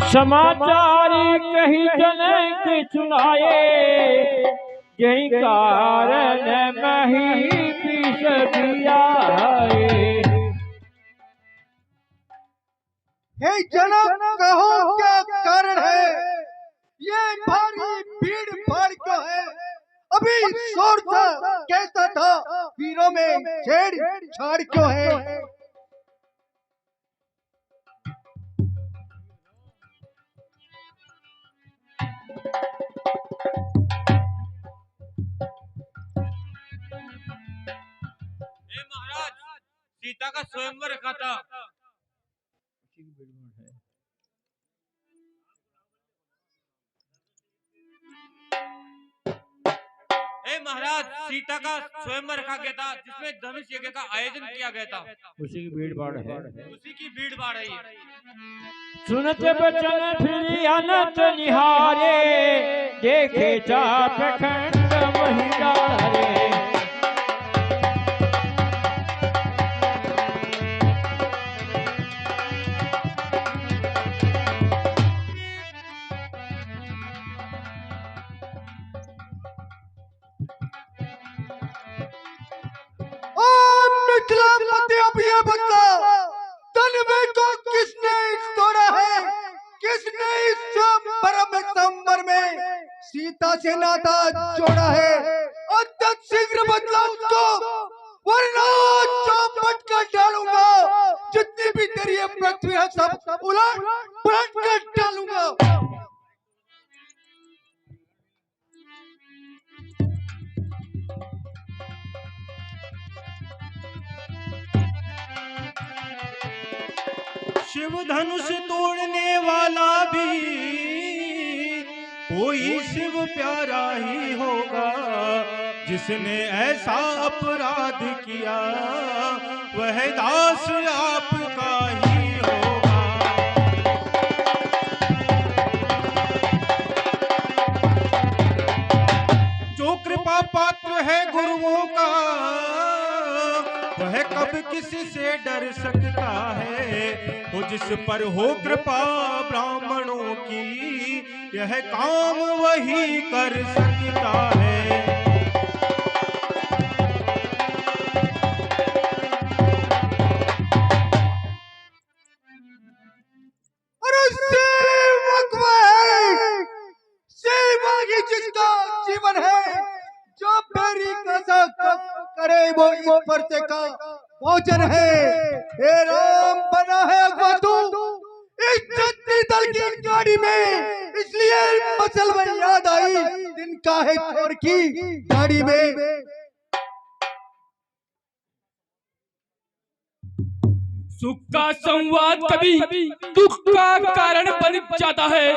समाचारी कही जने के सुनाए, यही कारण मही पीस दिया है। हे जनक, कहो क्या कारण है? ये भारी भीड़ भाड़ क्यों है? अभी शोर था, कैसा था? वीरों में छेड़छाड़ क्यों है? महाराज, सीता का स्वयंवर रखा था। महाराज, सीता का स्वयंवर रखा गया था, जिसमें धनुष यज्ञ का आयोजन किया गया था। उसी की भीड़ भाड़ है, उसी की भीड़ भाड़ है। सुनते बचन फिर अनंत निहारे, देखे चाप खंड महिलारे। अब ये बता, तलवे को किसने तोड़ा है? किसने इस परम संवर में सीता से नाता जोड़ा है? अत्यंत शीघ्र बदला उसको, वरना चौपट कर डालूंगा। जितनी भी तेरी पृथ्वी है सब उलट पलट कर डालूंगा। शिव धनुष तोड़ने वाला भी कोई शिव प्यारा ही होगा। जिसने ऐसा अपराध किया वह दास आपका ही होगा। जो कृपा पात्र है गुरुओं का वह कब किसी से डर सकता है। वो जिस पर हो कृपा ब्राह्मणों की, यह काम वही कर सकता है। सेवा ही जिसका जीवन है, जो मेरी कसा करे वो ऊपर से का भोजन है। हे राम, बना है वधु इस जंत्री दल की गाड़ी में, इसलिए मसल में याद आई दिन का है चोर की गाड़ी में। सुख का संवाद कभी दुख का कारण बन जाता है।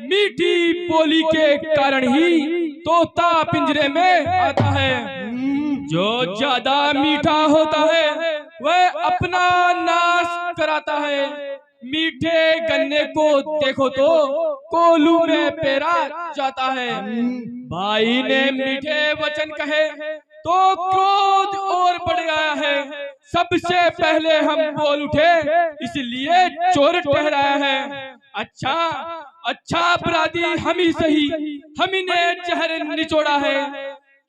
मीठी बोली के कारण ही तोता पिंजरे में आता है। जो ज्यादा मीठा होता है वह अपना नाश कराता है। मीठे गन्ने को देखो तो कोलू में पेरा जाता है। भाई ने मीठे वचन कहे तो क्रोध और बढ़ गया है। सबसे पहले हम बोल उठे इसलिए चोर ठहराया है। अच्छा अच्छा अपराधी हम ही सही, हम ही ने जहर निचोड़ा है।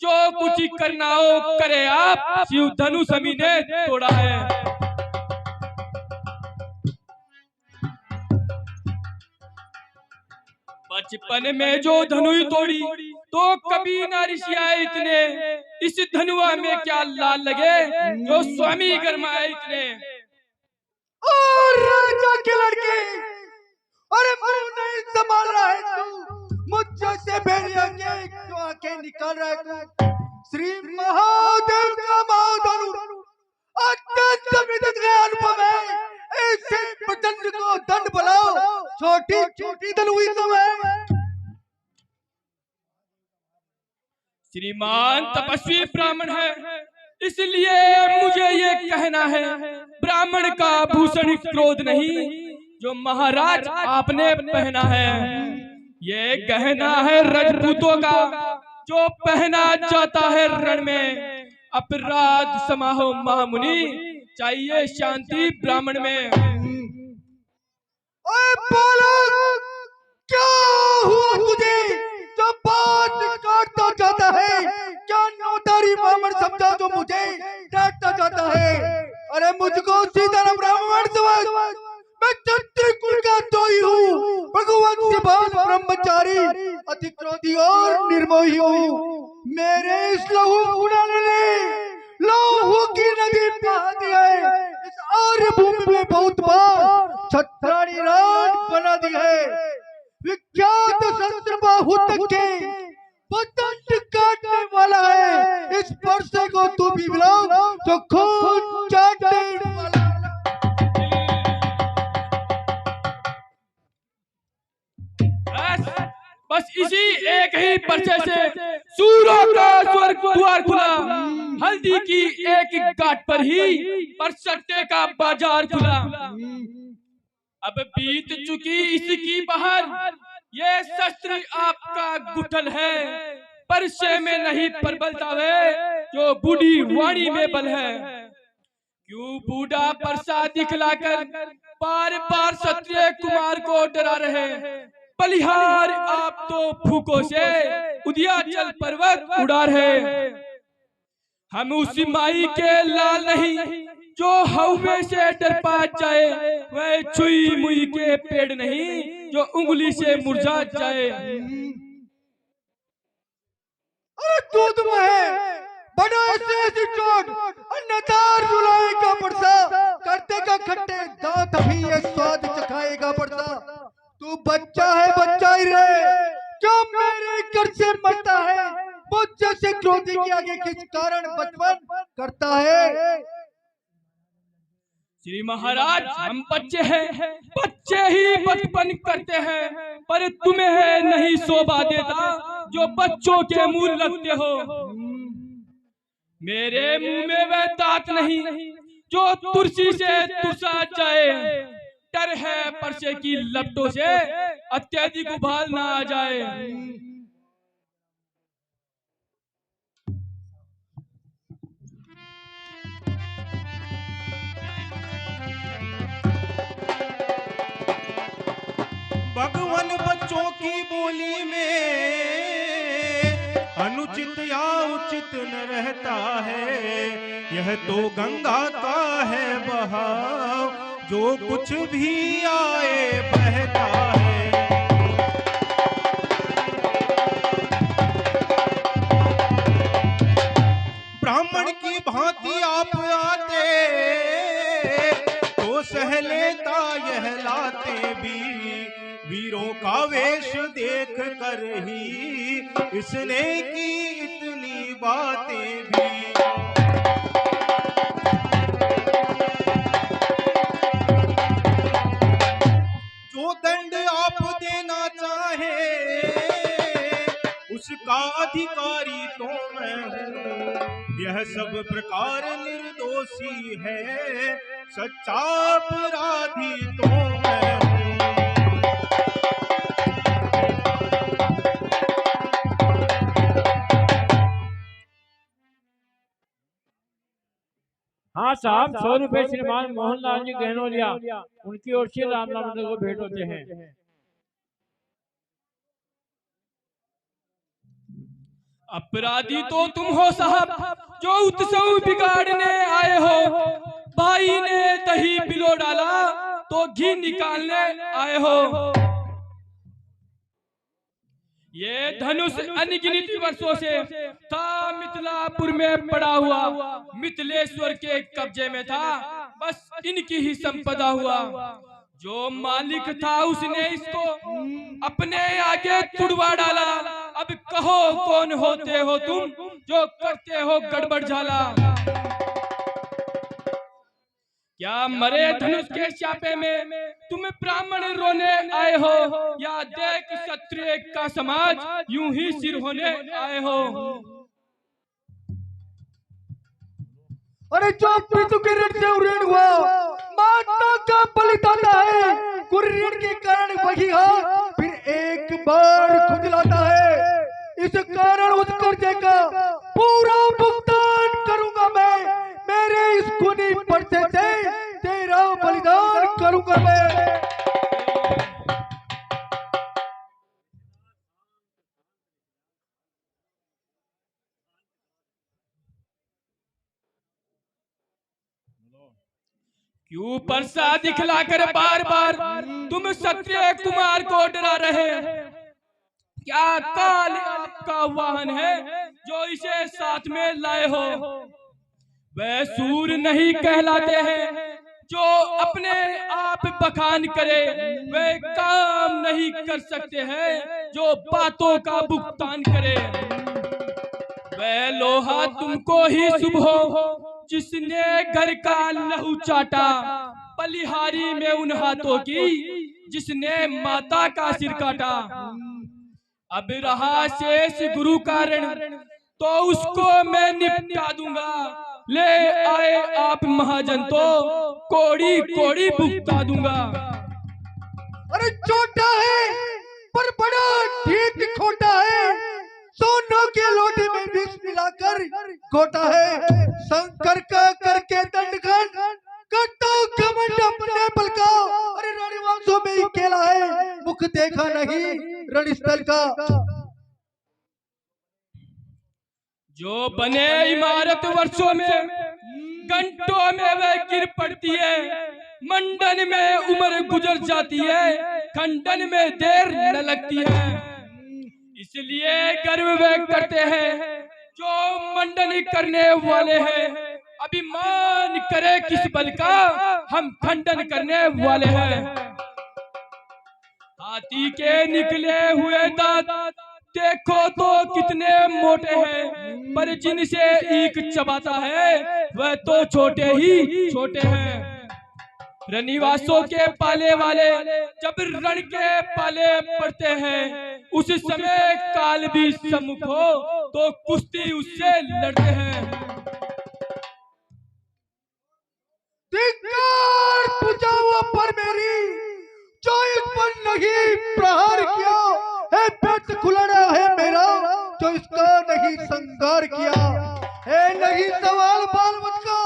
जो कुछ करना हो करे आप, शिव धनुष हम ही ने तोड़ा है। बचपन में जो धनु तोड़ी तो कभी ना ऋषियाए इतने। इस धनुआ में क्या लाल लगे जो स्वामी गरमाए इतने। और राजा के लड़के, अरे मुंह नहीं संभाल रहा है तू, मुझ जैसे भेड़िया के क्यों आंखें निकाल रहा है तू? श्री महादेव का महाधनु अत्यंत विदित अनुपम है। ऐसे प्रचंड को दंड बुलाओ, छोटी छोटी धनुई तुम है। श्रीमान तपस्वी ब्राह्मण है, इसलिए मुझे ये कहना है, ब्राह्मण का भूषण क्रोध नहीं जो महाराज आपने पहना है। ये गहना है राजपूतों का जो पहना जाता है रण में। अपराध समाहो महामुनि, चाहिए शांति ब्राह्मण में। ओए बालक, क्या हुआ तुझे जो बात काटता जाता है? क्या नौतारी ब्राह्मण समझा जो मुझे डांटता जाता है? अरे मुझको सीधा ब्राह्मण समझ, मैं क्षत्रिय कुल का दोही हूँ, भगवान से भान ब्रह्मचारी, अति क्रोधी और निर्मोही हूँ। मेरे इस लहू उड़ाने ने लहू की नदी बहा दी है, इस आर्य भूमि में बहुत बार छत्राणी राज बना दी है। विख्यात शस्त्र बाहु तक के पतंग काटने वाला है, इस वर्षे को तू भी मिलाओ तो खून चाटने वाला। बस इसी एक ही पर्चे से सूरों का स्वर्ग द्वार खुला। हल्दी की एक गांठ पर ही परसट्टे का बाजार खुला। अब बीत चुकी इसकी बहार, ये शस्त्र आपका गुठल है, परसे में नहीं प्रबलता है, जो बूढ़ी वाणी में बल है। क्यों बूढ़ा परसा दिखलाकर बार बार क्षत्रिय कुमार को डरा रहे? बलिहार आप तो फूकों से उदयाचल पर्वत उड़ा रहे। हम उस माई के लाल नहीं जो हवे से डर पा जाए, वह छुई मुई के पेड़ नहीं जो उंगली से मुरझा जाए। अरे दूध में है बड़ा ऐसी चोट, अन्नदार रुलाएगा परसा, करते का खट्टे दांत भी ये स्वाद चखाएगा परसा। तू बच्चा है, बच्चा ही रहे, क्या मेरे घर से मरता है? मुझ जैसे क्रोधी के आगे किस कारण बचपन करता है? श्री महाराज, हम बच्चे हैं, बच्चे ही बचपन करते हैं, पर तुम्हें नहीं शोभा देता जो बच्चों के मुंह लगते हो। मेरे मुंह में वह दांत नहीं जो तुलसी से तुसा जाए। डर है परसे की लपटों से अत्यधिक उबाल ना आ जाए। भगवान बच्चों की बोली में अनुचित या उचित न रहता है। यह तो गंगा का है बहाव, जो कुछ भी आए बहता है। ब्राह्मण की भांति आप आते तो सह लेता यह लाते भी। वीरों का वेश देख कर ही इसने की इतनी बातें भी। जो दंड आप देना चाहे उसका अधिकारी तो मैं हूँ। यह सब प्रकार निर्दोषी है, सच्चा अपराधी तो मैं हूँ। हाँ साहब, 100 रुपए श्रीमान मोहनलाल जी गहनोलिया, उनकी ओर से रामलाल को भेंट होते हैं। अपराधी तो तुम हो साहब, जो उत्सव बिगाड़ने आए हो। भाई ने दही पिलो डाला तो घी निकालने आए हो। ये धनुष अनगिनत वर्षों से था मिथिलापुर में पड़ा हुआ, मिथिलेश्वर के कब्जे में था, बस इनकी ही संपदा हुआ। जो मालिक था उसने इसको अपने आगे तुड़वा डाला। अब कहो कौन होते हो तुम जो करते हो गड़बड़ झाला? क्या मरे धनुष के छापे में तुम ब्राह्मण रोने आए हो, या देख क्षत्रिय का समाज यूं ही सिर होने आए हो? अरे जो पितु के ऋण से ऋण हुआ, माता का बलिदान है, कुऋण के कारण वही हाथ फिर एक बार खुजलाता है। इस कारण उस कर्जे का पूरा भुगतान करूंगा मैं। मेरे इस खूनी पर्चे क्यों परसा दिखलाकर बार बार तुम क्षत्रिय कुमार को डरा रहे? क्या काल आपका वाहन है जो इसे साथ में लाए हो? वह सूर नहीं कहलाते हैं जो अपने आप बखान करे, वे काम नहीं कर सकते हैं जो बातों का भुगतान करे। वह लोहा तुमको ही शुभ हो जिसने घर का लहू चाटा, बलिहारी में उन हाथों की जिसने माता का सिर काटा। अब रहा शेष गुरु कारण तो उसको मैं निपटा दूंगा, ले आए आप महाजन तो कोड़ी कोड़ी भुगता दूंगा। अरे छोटा है पर बड़ा ठीक खोटा है, सोनों के लोटे में विष मिलाकर घोटा है। शंकर का करके दंडखंड करता घमंड अपने बल का, अरे रणवंशों में ही केला है, मुख देखा नहीं रणस्थल का। जो बने इमारत वर्षों में, घंटों में वह गिर पड़ती है। मंडन में उम्र गुजर जाती है, खंडन में देर न लगती है। इसलिए गर्व वे करते हैं जो मंडन करने वाले हैं। अभिमान करे किस बल का, हम खंडन करने वाले हैं। हाथी के निकले हुए दांत देखो तो कितने मोटे हैं, पर जिनसे ईख चबाता है वह तो छोटे ही छोटे हैं। रनिवासों के पाले वाले जब रण के पाले पड़ते हैं, उस समय काल भी सम्मुख हो तो कुश्ती उससे लड़ते हैं। धिक्कार पूजाओ पर मेरी, जो इस पर नहीं प्रहार किया है, पेट खुलना है मेरा जो इसका नहीं संगार किया है। नहीं सवाल बाल मत का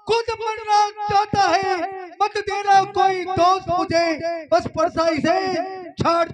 खुद बनना चाहता है, मत देना कोई दोस्त मुझे, बस परसाई से छाड़